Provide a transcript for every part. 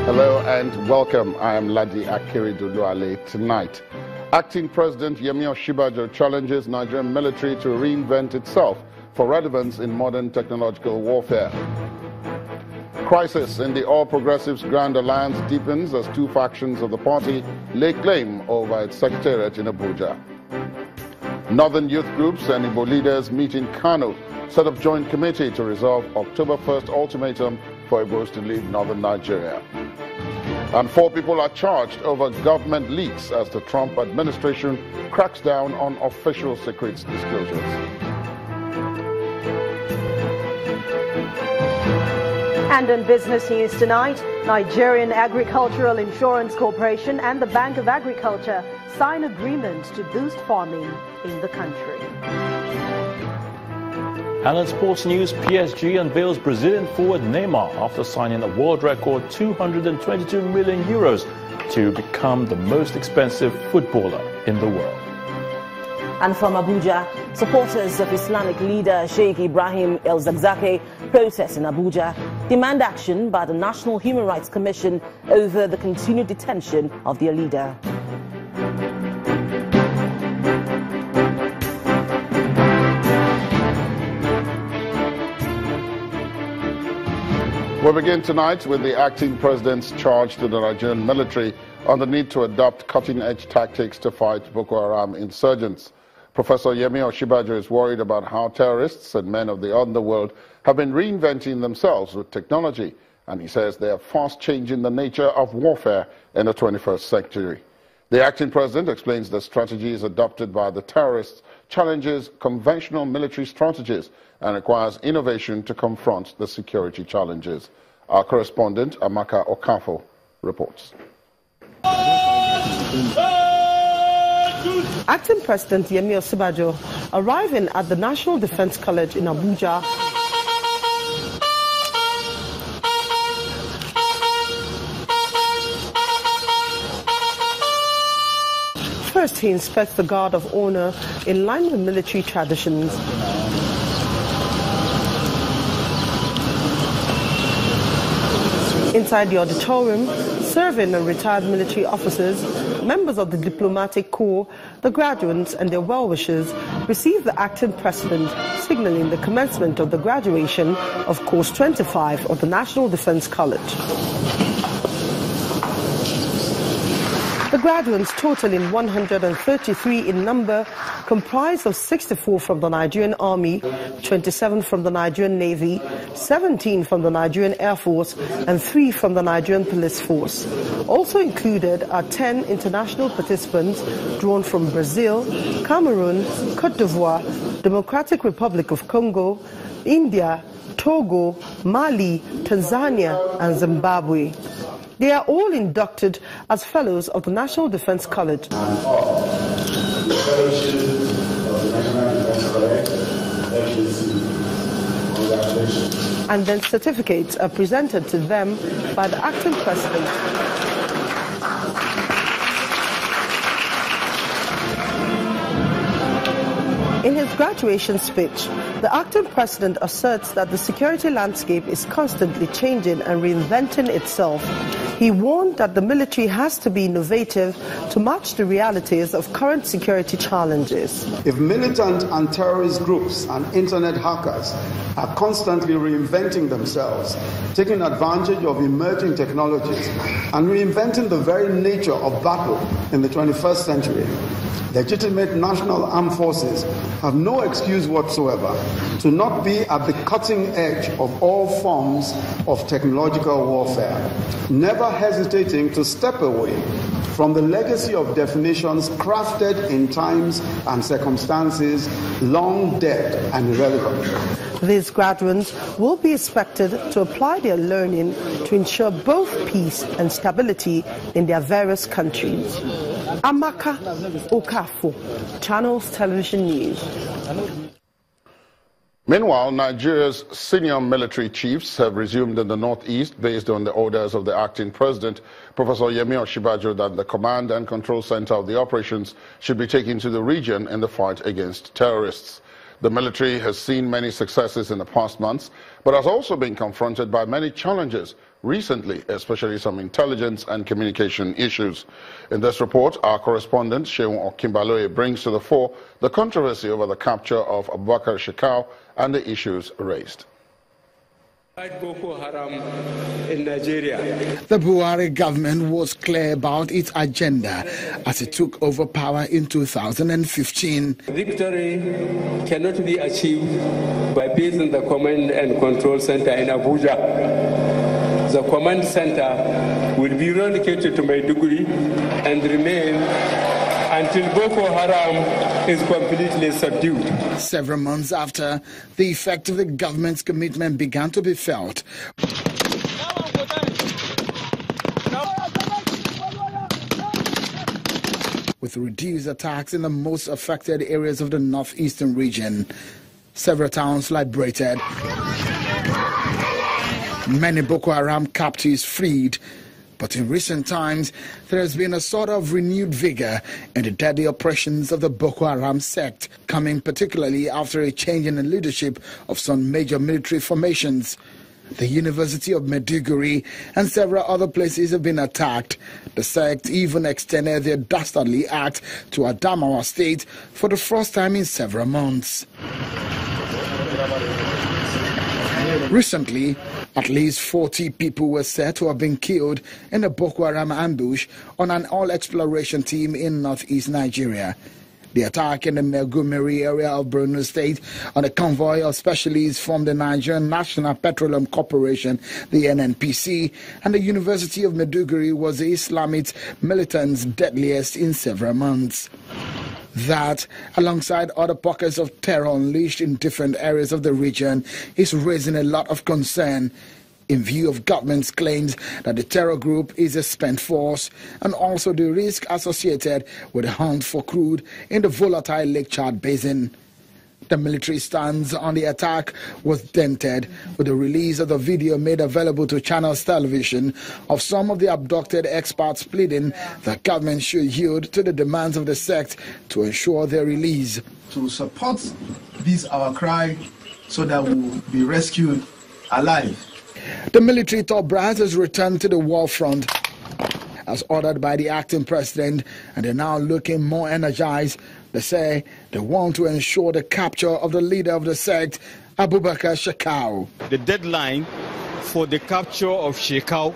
Hello and welcome. I am Ladi Akiriduluale. Tonight, Acting President Yemi Osinbajo challenges Nigerian military to reinvent itself for relevance in modern technological warfare. Crisis in the All Progressives Grand Alliance deepens as two factions of the party lay claim over its secretariat in Abuja. Northern youth groups and Igbo leaders meet in Kano, set up joint committee to resolve October 1st ultimatum for Igbos to leave northern Nigeria. And 4 people are charged over government leaks as the Trump administration cracks down on official secrets disclosures. And in business news tonight, Nigerian Agricultural Insurance Corporation and the Bank of Agriculture sign agreements to boost farming in the country. And in sports news, PSG unveils Brazilian forward Neymar after signing a world record 222 million euros to become the most expensive footballer in the world. And from Abuja, supporters of Islamic leader Sheikh Ibrahim El-Zakzaky protest in Abuja demand action by the National Human Rights Commission over the continued detention of their leader. We begin tonight with the acting president's charge to the Nigerian military on the need to adopt cutting-edge tactics to fight Boko Haram insurgents. Professor Yemi Osinbajo is worried about how terrorists and men of the underworld have been reinventing themselves with technology, and he says they are fast changing the nature of warfare in the 21st century. The acting president explains the strategies adopted by the terrorists challenges conventional military strategies and requires innovation to confront the security challenges. Our correspondent, Amaka Okafo, reports. Acting President Yemi Osinbajo arriving at the National Defense College in Abuja first, he inspects the Guard of Honor in line with military traditions. Inside the auditorium, serving and retired military officers, members of the diplomatic corps, the graduates and their well-wishers receive the acting president, signaling the commencement of the graduation of Course 25 of the National Defense College. The graduates, totaling 133 in number, comprised of 64 from the Nigerian Army, 27 from the Nigerian Navy, 17 from the Nigerian Air Force, and 3 from the Nigerian Police Force. Also included are 10 international participants drawn from Brazil, Cameroon, Cote d'Ivoire, Democratic Republic of Congo, India, Togo, Mali, Tanzania, and Zimbabwe. They are all inducted as fellows of the National Defense College. And then certificates are presented to them by the acting president. In his graduation speech, the acting president asserts that the security landscape is constantly changing and reinventing itself. He warned that the military has to be innovative to match the realities of current security challenges. If militant and terrorist groups and internet hackers are constantly reinventing themselves, taking advantage of emerging technologies, and reinventing the very nature of battle in the 21st century, legitimate national armed forces have no excuse whatsoever to not be at the cutting edge of all forms of technological warfare, never hesitating to step away from the legacy of definitions crafted in times and circumstances long dead and irrelevant. These graduates will be expected to apply their learning to ensure both peace and stability in their various countries. Amaka Okafo, Channels Television News. Meanwhile, Nigeria's senior military chiefs have resumed in the northeast based on the orders of the acting president, Professor Yemi Osinbajo, that the command and control center of the operations should be taken to the region in the fight against terrorists. The military has seen many successes in the past months, but has also been confronted by many challenges recently, especially some intelligence and communication issues. In this report, our correspondent, Osinbajo, brings to the fore the controversy over the capture of Abubakar Shekau and the issues raised. Boko Haram in Nigeria. The Buhari government was clear about its agenda as it took over power in 2015. Victory cannot be achieved by basing the command and control center in Abuja. The command center will be relocated to Maiduguri and remain until Boko Haram is completely subdued. Several months after, the effect of the government's commitment began to be felt. With reduced attacks in the most affected areas of the northeastern region, several towns liberated, many Boko Haram captives freed. But in recent times, there has been a sort of renewed vigor in the deadly operations of the Boko Haram sect, coming particularly after a change in the leadership of some major military formations. The University of Maiduguri and several other places have been attacked. The sect even extended their dastardly act to Adamawa State for the first time in several months. Recently, at least 40 people were said to have been killed in a Boko Haram ambush on an oil exploration team in northeast Nigeria. The attack in the Maiduguri area of Borno State on a convoy of specialists from the Nigerian National Petroleum Corporation, the NNPC, and the University of Maiduguri was the Islamic militants' deadliest in several months. That, alongside other pockets of terror unleashed in different areas of the region, is raising a lot of concern in view of government's claims that the terror group is a spent force and also the risk associated with the hunt for crude in the volatile Lake Chad Basin. The military stance on the attack was dented with the release of the video made available to Channels Television of some of the abducted experts pleading that government should yield to the demands of the sect to ensure their release. To support this our cry so that we will be rescued alive. The military top brass has returned to the war front as ordered by the acting president, and they're now looking more energized. They say they want to ensure the capture of the leader of the sect, Abubakar Shekau. The deadline for the capture of Shekau,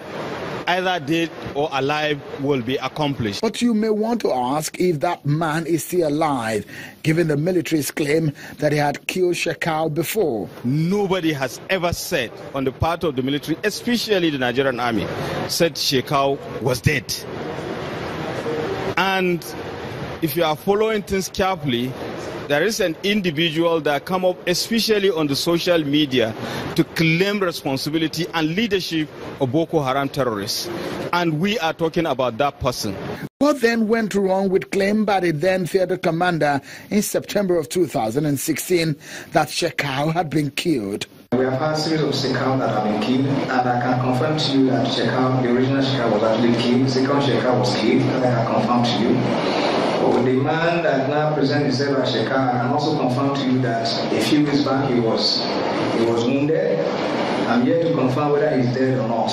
either dead or alive, will be accomplished. But you may want to ask if that man is still alive, given the military's claim that he had killed Shekau before. Nobody has ever said on the part of the military, especially the Nigerian army, said Shekau was dead. And if you are following things carefully, there is an individual that come up, especially on the social media, to claim responsibility and leadership of Boko Haram terrorists. And we are talking about that person. What then went wrong with claim by the then theater commander in September of 2016 that Shekau had been killed? We have had a series of Shekau that have been killed, and I can confirm to you that Shekau, the original Shekau, was actually killed. The second Shekau was killed, and I can confirm to you. But with the man that now presents himself as Shekau, I can also confirm to you that a few weeks back he was wounded. I'm yet to confirm whether he's dead or not.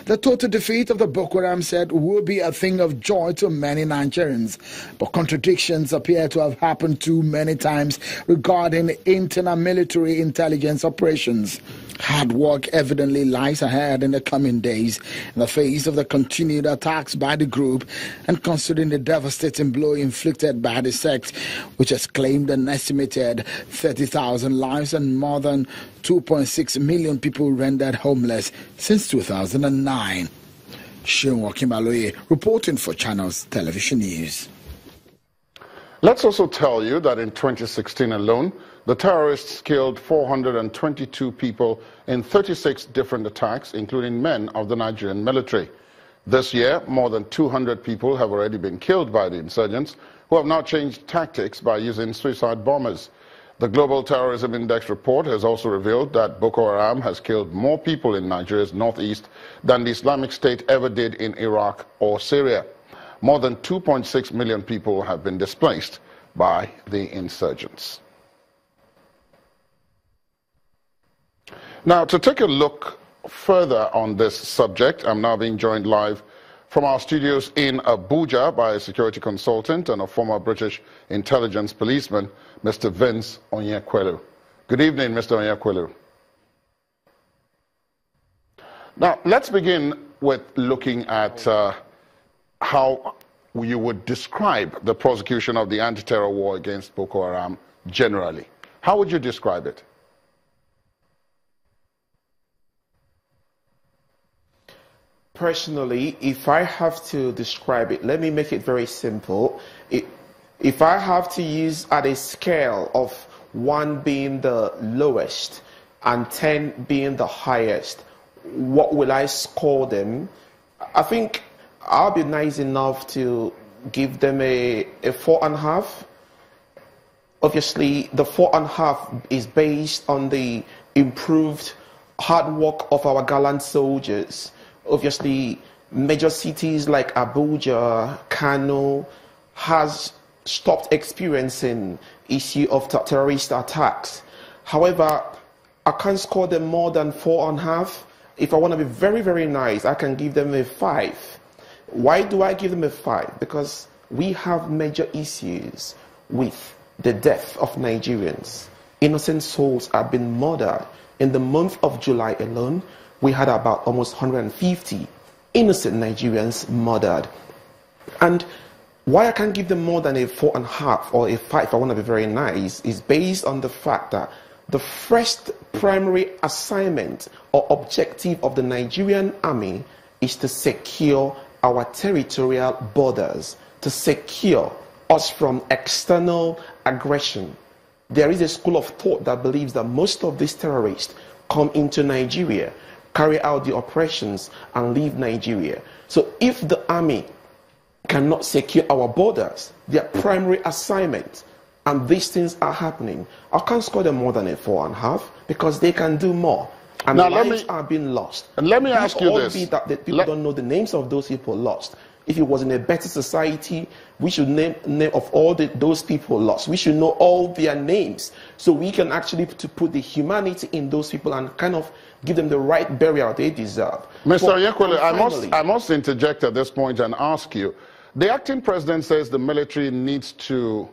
The total defeat of the Boko Haram set will be a thing of joy to many Nigerians, but contradictions appear to have happened too many times regarding internal military intelligence operations. Hard work evidently lies ahead in the coming days in the face of the continued attacks by the group and considering the devastating blow inflicted by the sect, which has claimed an estimated 30,000 lives and more than 2.6 million people rendered homeless since 2009. Osinbajo reporting for Channels Television News. Let's also tell you that in 2016 alone, the terrorists killed 422 people in 36 different attacks, including men of the Nigerian military. This year, more than 200 people have already been killed by the insurgents, who have now changed tactics by using suicide bombers. The Global Terrorism Index report has also revealed that Boko Haram has killed more people in Nigeria's northeast than the Islamic State ever did in Iraq or Syria. More than 2.6 million people have been displaced by the insurgents. Now, to take a look further on this subject, I'm now being joined live from our studios in Abuja by a security consultant and a former British intelligence policeman, Mr. Vince Onyekwelu. Good evening, Mr. Onyekwelu. Now, let's begin with looking at how you would describe the prosecution of the anti-terror war against Boko Haram generally. How would you describe it? Personally, if I have to describe it, let me make it very simple. If I have to use at a scale of 1 being the lowest and 10 being the highest, what will I score them? I think I'll be nice enough to give them a 4.5. Obviously, the 4.5 is based on the improved hard work of our gallant soldiers. Obviously, major cities like Abuja, Kano has stopped experiencing issue of terrorist attacks. However, I can't score them more than 4.5. If I want to be very, very nice, I can give them a 5. Why do I give them a 5? Because we have major issues with the death of Nigerians. Innocent souls have been murdered. In the month of July alone, we had about almost 150 innocent Nigerians murdered. And why I can't give them more than a 4.5 or a 5, if I want to be very nice, is based on the fact that the first primary assignment or objective of the Nigerian army is to secure our territorial borders, to secure us from external aggression. There is a school of thought that believes that most of these terrorists come into Nigeria, carry out the operations, and leave Nigeria. So if the army cannot secure our borders, their primary assignment, and these things are happening, I can't score them more than a 4.5 because they can do more. And now lives are being lost. And let me ask you this. Be that the people don't know the names of those people lost. If it was in a better society, we should name of all those people lost. We should know all their names so we can actually put the humanity in those people and kind of give them the right burial they deserve. Mr. Onyekwelu, I must interject at this point and ask you. The acting president says the military needs to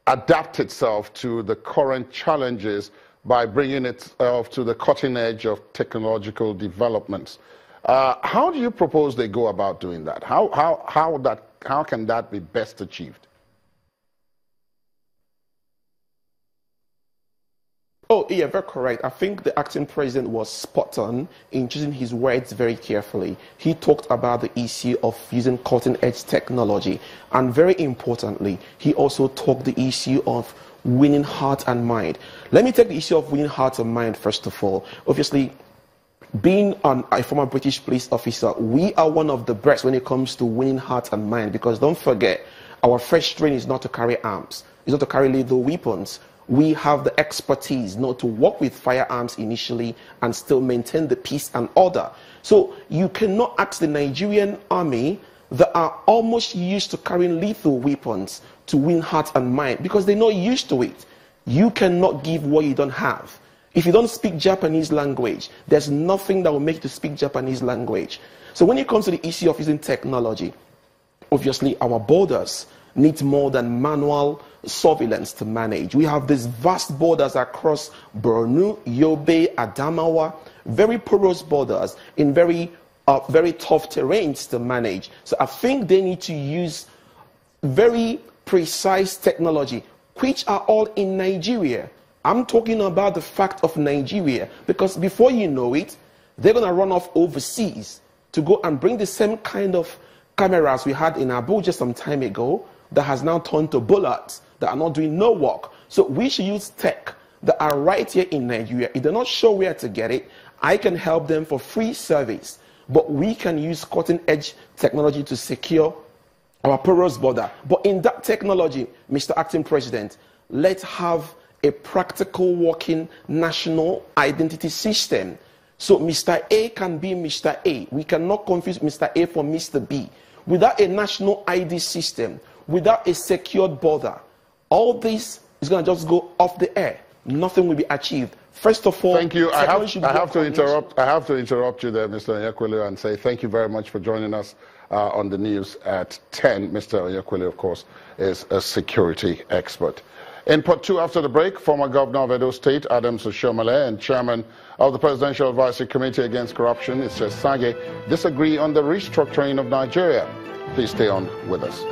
adapt itself to the current challenges by bringing itself to the cutting edge of technological developments. How do you propose they go about doing that? How can that be best achieved? Oh, yeah, very correct. I think the acting president was spot on in choosing his words very carefully. He talked about the issue of using cutting-edge technology. And very importantly, he also talked the issue of winning heart and mind. Let me take the issue of winning heart and mind first of all. Obviously, being a former British police officer, we are one of the best when it comes to winning heart and mind, because don't forget, our first training is not to carry arms. It's not to carry lethal weapons. We have the expertise not to work with firearms initially and still maintain the peace and order. So you cannot ask the Nigerian army that are almost used to carrying lethal weapons to win heart and mind because they're not used to it. You cannot give what you don't have. If you don't speak Japanese language, there's nothing that will make you to speak Japanese language. So when it comes to the issue of using technology, obviously our borders need more than manual surveillance to manage. We have these vast borders across Borno, Yobe, Adamawa, very porous borders in very tough terrains to manage. So I think they need to use very precise technology, which are all in Nigeria. I'm talking about the fact of Nigeria, because before you know it, they're going to run off overseas to go and bring the same kind of cameras we had in Abuja some time ago that has now turned to bullets that are not doing no work. So we should use tech that are right here in Nigeria. If they're not sure where to get it, I can help them for free service. But we can use cutting-edge technology to secure our porous border. But in that technology, Mr. Acting President, let's have a practical working national identity system. So Mr. A can be Mr. A. We cannot confuse Mr. A for Mr. B. Without a national ID system, without a secured border, all this is going to just go off the air. Nothing will be achieved. First of all, thank you. I have to interrupt you there, Mr. Onyekwelu, and say thank you very much for joining us on the news at 10. Mr. Onyekwelu, of course, is a security expert. In part 2 after the break, former governor of Edo State, Adams Oshiomhole, and chairman of the Presidential Advisory Committee Against Corruption, Mr. Sage, disagree on the restructuring of Nigeria. Please stay on with us.